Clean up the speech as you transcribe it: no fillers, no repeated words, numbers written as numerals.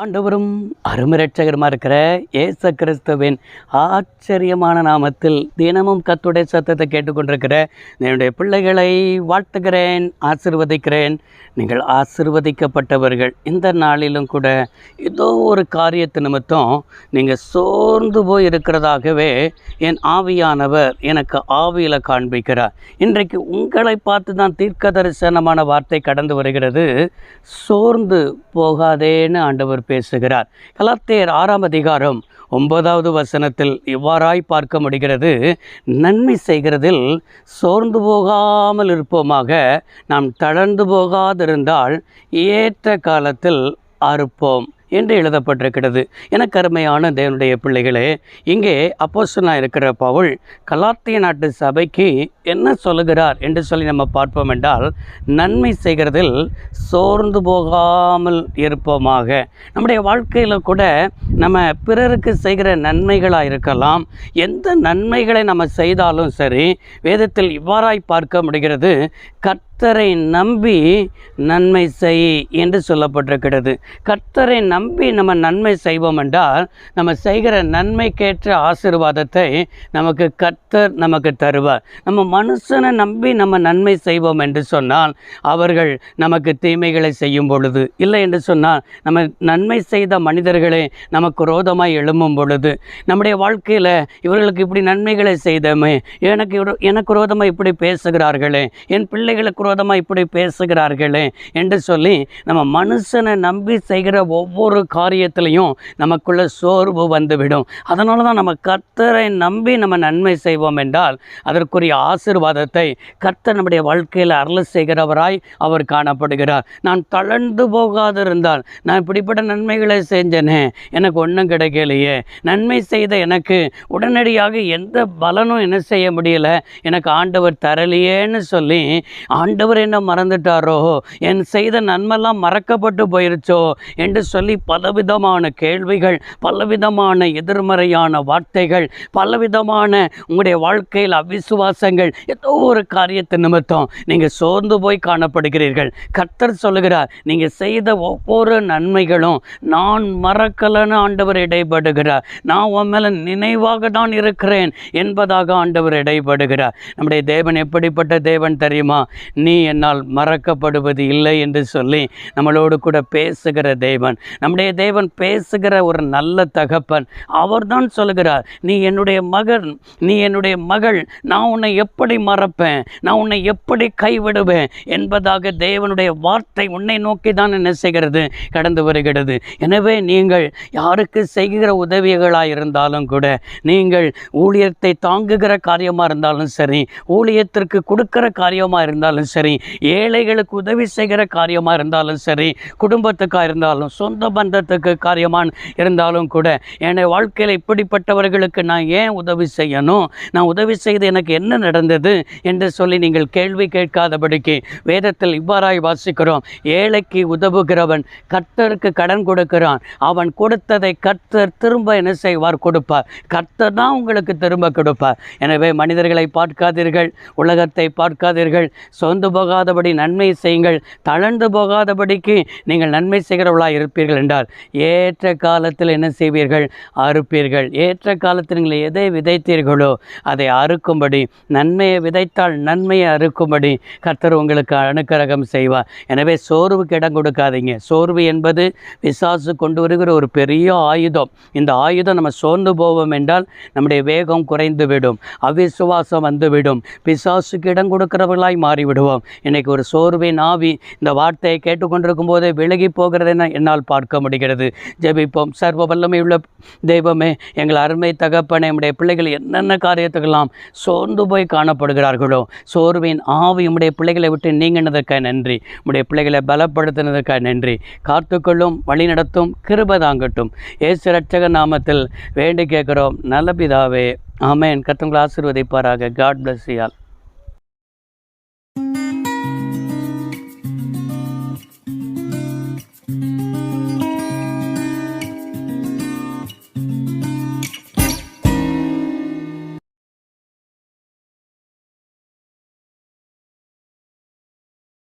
ஆண்டவரும் அருமரட்சகருமா இருக்கிற இயேசு கிறிஸ்துவின் ஆச்சரியமான நாமத்தில் தினமும் கர்த்தருடைய சத்தத்தை கேட்டுக்கொண்டிருக்கிற என்னுடைய பிள்ளைகளை வாழ்த்துகிறேன், ஆசீர்வதிக்கிறேன். நீங்கள் ஆசீர்வதிக்கப்பட்டவர்கள். இந்த நாளிலும் கூட ஏதோ ஒரு காரியத்து நிமித்தம் நீங்கள் சோர்ந்து போய் இருக்கிறதாகவே என் ஆவியானவர் எனக்கு ஆவியில் காண்பிக்கிறார். இன்றைக்கு உங்களை பார்த்து தான் தீர்க்க தரிசனமான வார்த்தை கடந்து வருகிறது. சோர்ந்து போகாதேன்னு ஆண்டவர் பேசுகிறார். கலாத்தியர் 6ஆம் அதிகாரம் 9வது வசனத்தில் இவ்வாறாய் பார்க்க முடிகிறது. நன்மை செய்கிறதில் சோர்ந்து போகாமல் இருப்போமாக, நாம் தளர்ந்து போகாதிருந்தால் ஏற்ற காலத்தில் அறுப்போம் என்று எழுதப்பட்டிருக்கிறது. எனக்கு அருமையான தேவனுடைய பிள்ளைகளே, இங்கே அப்போஸ்தலனாக இருக்கிற பவுல் கலாத்திய நாட்டு சபைக்கு என்ன சொல்லுகிறார் என்று சொல்லி நம்ம பார்ப்போம் என்றால், நன்மை செய்கிறதில் சோர்ந்து போகாமல் இருப்போமாக. நம்முடைய வாழ்க்கையில் கூட நம்ம பிறருக்கு செய்கிற நன்மைகளாக இருக்கலாம். எந்த நன்மைகளை நம்ம செய்தாலும் சரி, வேதத்தில் இவ்வாறாய் பார்க்க முடிகிறது. கர்த்தரை நம்பி நன்மை செய் என்று சொல்லப்பட்டிருக்கிறது. கர்த்தரை நம்பி நம்ம நன்மை செய்வோம் என்றால், நம்ம செய்கிற நன்மைக்கேற்ற ஆசீர்வாதத்தை கர்த்தர் நமக்கு தருவார். நம்ம மனுஷனை நம்பி நம்ம நன்மை செய்வோம் என்று சொன்னால், அவர்கள் நமக்கு தீமைகளை செய்யும் பொழுது, இல்லை என்று சொன்னால் நம்ம நன்மை செய்த மனிதர்களே நமக்கு விரோதமாய் எழும்பும் பொழுது, நம்முடைய வாழ்க்கையில் இவர்களுக்கு இப்படி நன்மைகளை செய்தோமே, எனக்கு விரோதமாக இப்படி பேசுகிறார்களே, என் பிள்ளைகளுக்கு விரோதமாக இப்படி பேசுகிறார்களே என்று சொல்லி நம்ம மனுஷனை நம்பி செய்கிற ஒவ்வொரு காரியத்திலையும் நமக்குள்ள சோர்வு வந்துவிடும். அதனால தான் நம்ம கர்த்தரை நம்பி நம்ம நன்மை செய்வோம் என்றால் அதற்குரிய ஆசீர்வாதத்தை கர்த்தர் நம்முடைய வாழ்க்கையில் அருள் செய்கிறவராய் அவர் காணப்படுகிறார். நான் தளர்ந்து போகாதிருந்தால், நான் இப்படிப்பட்ட நன்மைகளை செஞ்சேனே, எனக்கு ஒன்றும் கிடைக்கலையே, நன்மை செய்த எனக்கு உடனடியாக எந்த பலனும் என்ன செய்ய முடியல, எனக்கு ஆண்டவர் தரலையேன்னு சொல்லி ஆண்டவர் என்ன மறந்துட்டாரோ, என் செய்த நன்மைலாம் மறக்கப்பட்டு போயிருச்சோ என்று சொல்லி பலவிதமான கேள்விகள், பலவிதமான எதிர்மறையான வார்த்தைகள், பலவிதமான உங்களுடைய வாழ்க்கையில் அவிசுவாசங்கள், ஏதோ ஒரு காரியத்தை நிமித்தம் நீங்கள் சோர்ந்து போய் காணப்படுகிறீர்கள். கர்த்தர் சொல்லுகிறார், நீங்கள் செய்த ஒவ்வொரு நன்மைகளும் நான் மறக்கலன்னு ஆண்டவர் இடைப்படுகிறார். நான் உன் மேலே நினைவாக தான் இருக்கிறேன் என்பதாக ஆண்டவர் இடைப்படுகிறார். நம்முடைய தேவன் எப்படிப்பட்ட தேவன் தெரியுமா? நீ என்னால் மறக்கப்படுவது இல்லை என்று சொல்லி நம்மளோடு கூட பேசுகிற தேவன். நம்முடைய தேவன் பேசுகிற ஒரு நல்ல தகப்பன். அவர் தான் சொல்லுகிறார், நீ என்னுடைய மகன், நீ என்னுடைய மகள், நான் உன்னை எப்படி மறப்பேன், நான் உன்னை எப்படி கைவிடுவேன் என்பதாக தேவனுடைய வார்த்தை உன்னை நோக்கி தான் என்ன செய்கிறது, கடந்து வருகிறது. எனவே நீங்கள் யாருக்கு செய்கிற உதவிகளாக இருந்தாலும் கூட, நீங்கள் ஊழியத்தை தாங்குகிற காரியமாக இருந்தாலும் சரி, ஊழியத்திற்கு கொடுக்கிற காரியமாக இருந்தாலும் சரி, ஏழைகளுக்கு உதவி செய்கிற காரியமாக இருந்தாலும் சரி, குடும்பத்துக்காக இருந்தாலும் சொந்த பந்தத்துக்கு காரியமாக இருந்தாலும் கூட, என்னுடைய வாழ்க்கையில் இப்படிப்பட்டவர்களுக்கு நான் ஏன் உதவி செய்யணும், நான் உதவி செய்து எனக்கு என்ன நடந்தது என்று சொல்லி நீங்கள் கேள்வி கேட்காதபடிக்கு வேதத்தில் இவ்வாறாய் வாசிக்கிறோம். ஏழைக்கு உதவுகிறவன் கர்த்தருக்கு கடன் கொடுக்கிறான், அவன் கொடுத்ததை கர்த்தர் திரும்ப என்ன செய்வார், கொடுப்பார். கர்த்தர் தான் உங்களுக்கு திரும்ப கொடுப்பார். எனவே மனிதர்களை பார்க்காதீர்கள், உலகத்தை பார்க்காதீர்கள், சொந்து போகாதபடி நன்மை செய்யுங்கள். தளர்ந்து போகாதபடிக்கு நீங்கள் நன்மை செய்கிறவர்களாக இருப்பீர்கள் என்றால் ஏற்ற காலத்தில் என்ன செய்வீர்கள், அறுப்பீர்கள். ஏற்ற காலத்தில் நீங்கள் எதை விதைத்தீர்களோ அதை அறுக்கும்படி, நன்மையை விதைத்தால் நன்மையை அறுக்கும்படி கர்த்தர் உங்களுக்கு அனுக்கிரகம் செய்வார். எனவே சோர்வுக்கு இடம் கொடுக்காதீங்க. சோர்வு என்பது பிசாசு கொண்டு வருகிற ஒரு பெரிய ஆயுதம். இந்த ஆயுதம் நம்ம சோர்ந்து போவோம் என்றால் நம்முடைய வேகம் குறைந்து விடும், அவிசுவாசம் வந்துவிடும், பிசாசுக்கு இடம் கொடுக்கிறவர்களாய் மாறிவிடுவோம். இன்றைக்கு ஒரு சோர்வின் ஆவி இந்த வார்த்தையை கேட்டுக்கொண்டிருக்கும் போதே விலகி போகிறதை என்னால் பார்க்க முடிகிறது. ஜெபிப்போம். சர்வ வல்லமை உள்ள தெய்வமே, எங்கள் அருமை தகப்பனே, நம்முடைய பிள்ளைகள் என்னென்ன காரியத்துக்கெல்லாம் சோர்ந்து போய் காணப்படுகிறார்களோ, சோர்வின் ஆவி நம்முடைய பிள்ளைகளை விட்டு நீங்கினதற்காக நன்றி. நம்முடைய பிள்ளைகளை பலப்படுத்தினதற்காக நன்றி. காத்துக்கொள்ளும், வழி நடத்தும், கிருபை தாங்கட்டும். இயேசு இரட்சகர் நாமத்தில் வேண்டி கேட்கிறோம் நல்ல பிதாவே, ஆமென். கர்த்தர் உங்களை ஆசீர்வதிப்பாராக. God bless you all.